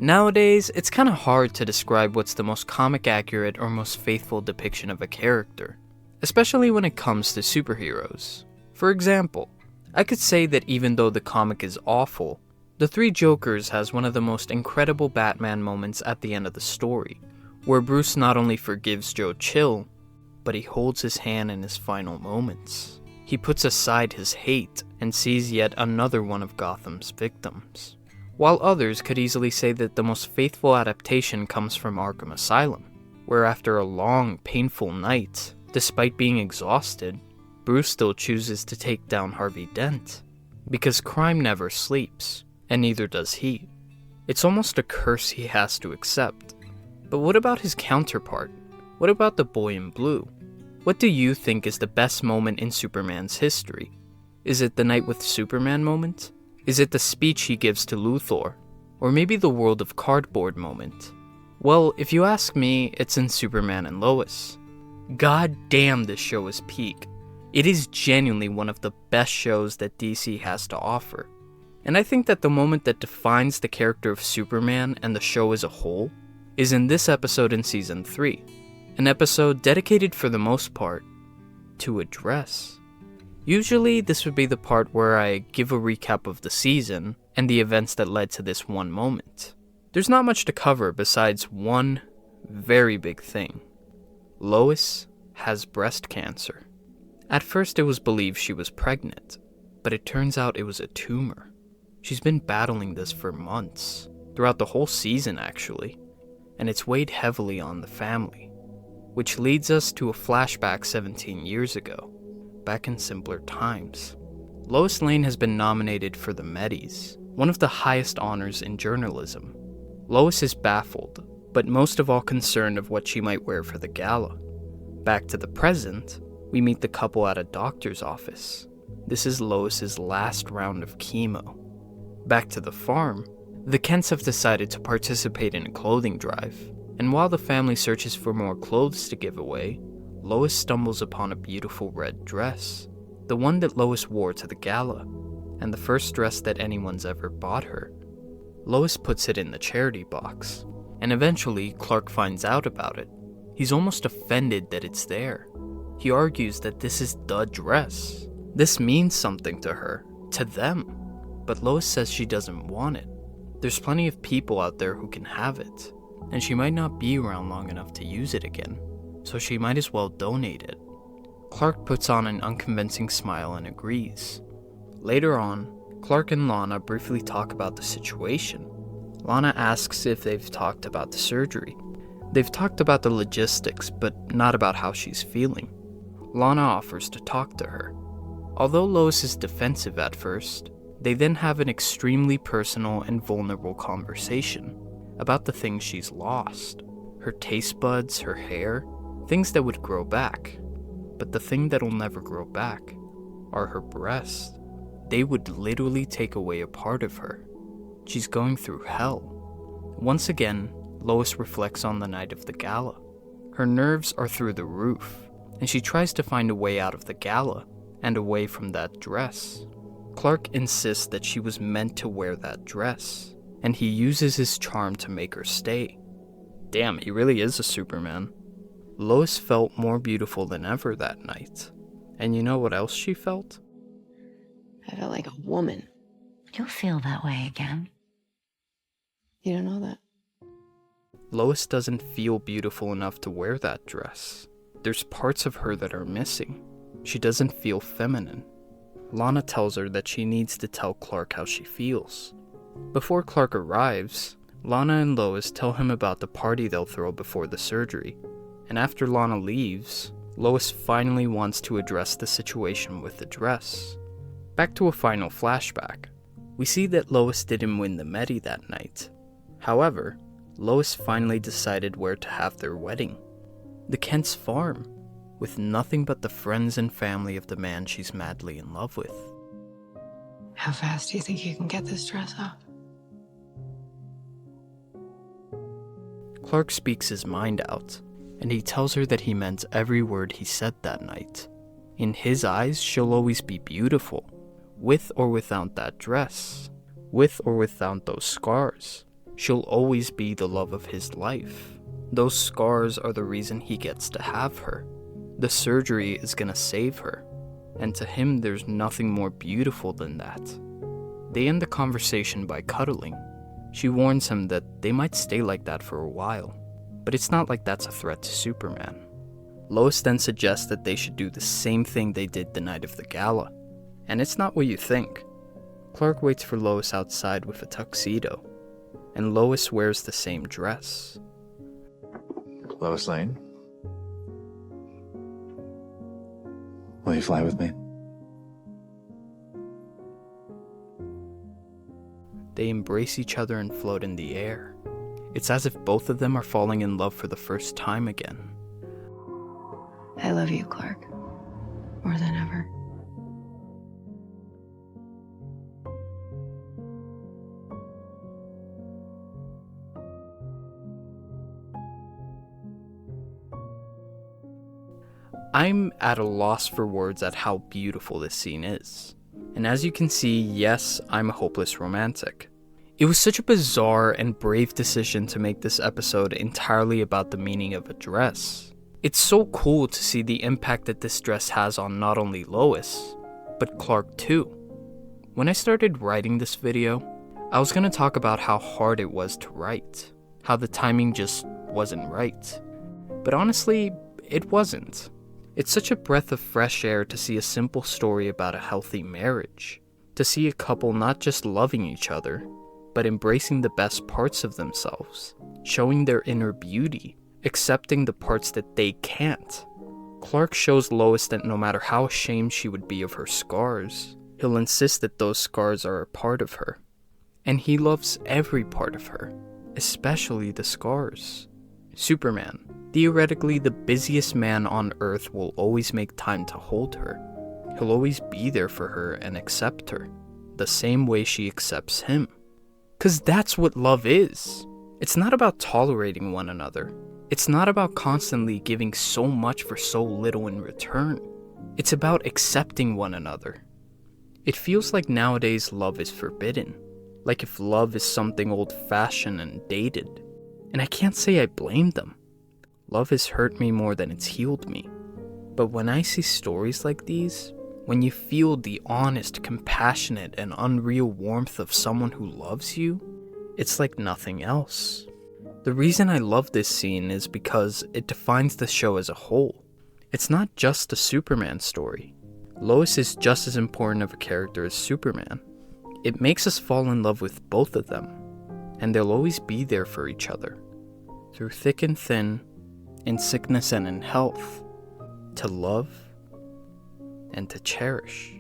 Nowadays, it's kinda hard to describe what's the most comic accurate or most faithful depiction of a character, especially when it comes to superheroes. For example, I could say that even though the comic is awful, The Three Jokers has one of the most incredible Batman moments at the end of the story, where Bruce not only forgives Joe Chill, but he holds his hand in his final moments. He puts aside his hate and sees yet another one of Gotham's victims. While others could easily say that the most faithful adaptation comes from Arkham Asylum, where after a long, painful night, despite being exhausted, Bruce still chooses to take down Harvey Dent. Because crime never sleeps, and neither does he. It's almost a curse he has to accept. But what about his counterpart? What about the boy in blue? What do you think is the best moment in Superman's history? Is it the Night with Superman moment? Is it the speech he gives to Luthor? Or maybe the World of Cardboard moment? Well, if you ask me, it's in Superman and Lois. God damn, this show is peak. It is genuinely one of the best shows that DC has to offer. And I think that the moment that defines the character of Superman and the show as a whole is in this episode in Season 3. An episode dedicated for the most part to a dress. Usually, this would be the part where I give a recap of the season and the events that led to this one moment. There's not much to cover besides one very big thing. Lois has breast cancer. At first, it was believed she was pregnant, but it turns out it was a tumor. She's been battling this for months, throughout the whole season actually, and it's weighed heavily on the family, which leads us to a flashback 17 years ago. Back in simpler times. Lois Lane has been nominated for the Medis, one of the highest honors in journalism. Lois is baffled, but most of all concerned of what she might wear for the gala. Back to the present, we meet the couple at a doctor's office. This is Lois's last round of chemo. Back to the farm, the Kents have decided to participate in a clothing drive, and while the family searches for more clothes to give away, Lois stumbles upon a beautiful red dress, the one that Lois wore to the gala, and the first dress that anyone's ever bought her. Lois puts it in the charity box, and eventually Clark finds out about it. He's almost offended that it's there. He argues that this is the dress. This means something to her, to them, but Lois says she doesn't want it. There's plenty of people out there who can have it, and she might not be around long enough to use it again. So she might as well donate it. Clark puts on an unconvincing smile and agrees. Later on, Clark and Lana briefly talk about the situation. Lana asks if they've talked about the surgery. They've talked about the logistics, but not about how she's feeling. Lana offers to talk to her. Although Lois is defensive at first, they then have an extremely personal and vulnerable conversation about the things she's lost. Her taste buds, her hair, things that would grow back, but the thing that'll never grow back are her breasts. They would literally take away a part of her. She's going through hell. Once again, Lois reflects on the night of the gala. Her nerves are through the roof, and she tries to find a way out of the gala and away from that dress. Clark insists that she was meant to wear that dress, and he uses his charm to make her stay. Damn, he really is a Superman. Lois felt more beautiful than ever that night. And you know what else she felt? I felt like a woman. You'll feel that way again. You don't know that. Lois doesn't feel beautiful enough to wear that dress. There's parts of her that are missing. She doesn't feel feminine. Lana tells her that she needs to tell Clark how she feels. Before Clark arrives, Lana and Lois tell him about the party they'll throw before the surgery. And after Lana leaves, Lois finally wants to address the situation with the dress. Back to a final flashback. We see that Lois didn't win the Medi that night. However, Lois finally decided where to have their wedding. The Kent's farm, with nothing but the friends and family of the man she's madly in love with. How fast do you think you can get this dress off? Clark speaks his mind out, and he tells her that he meant every word he said that night. In his eyes, she'll always be beautiful, with or without that dress, with or without those scars. She'll always be the love of his life. Those scars are the reason he gets to have her. The surgery is gonna save her. And to him, there's nothing more beautiful than that. They end the conversation by cuddling. She warns him that they might stay like that for a while, but it's not like that's a threat to Superman. Lois then suggests that they should do the same thing they did the night of the gala. And it's not what you think. Clark waits for Lois outside with a tuxedo, and Lois wears the same dress. Lois Lane, will you fly with me? They embrace each other and float in the air. It's as if both of them are falling in love for the first time again. I love you, Clark. More than ever. I'm at a loss for words at how beautiful this scene is. And as you can see, yes, I'm a hopeless romantic. It was such a bizarre and brave decision to make this episode entirely about the meaning of a dress. It's so cool to see the impact that this dress has on not only Lois, but Clark too. When I started writing this video, I was going to talk about how hard it was to write, how the timing just wasn't right. But honestly, it wasn't. It's such a breath of fresh air to see a simple story about a healthy marriage, to see a couple not just loving each other, but embracing the best parts of themselves, showing their inner beauty, accepting the parts that they can't. Clark shows Lois that no matter how ashamed she would be of her scars, he'll insist that those scars are a part of her. And he loves every part of her, especially the scars. Superman, theoretically the busiest man on Earth, will always make time to hold her. He'll always be there for her and accept her, the same way she accepts him. 'Cause that's what love is. It's not about tolerating one another. It's not about constantly giving so much for so little in return. It's about accepting one another. It feels like nowadays love is forbidden, like if love is something old-fashioned and dated. And I can't say I blame them. Love has hurt me more than it's healed me. But when I see stories like these, when you feel the honest, compassionate, and unreal warmth of someone who loves you, it's like nothing else. The reason I love this scene is because it defines the show as a whole. It's not just a Superman story. Lois is just as important of a character as Superman. It makes us fall in love with both of them, and they'll always be there for each other, through thick and thin, in sickness and in health, to love and to cherish.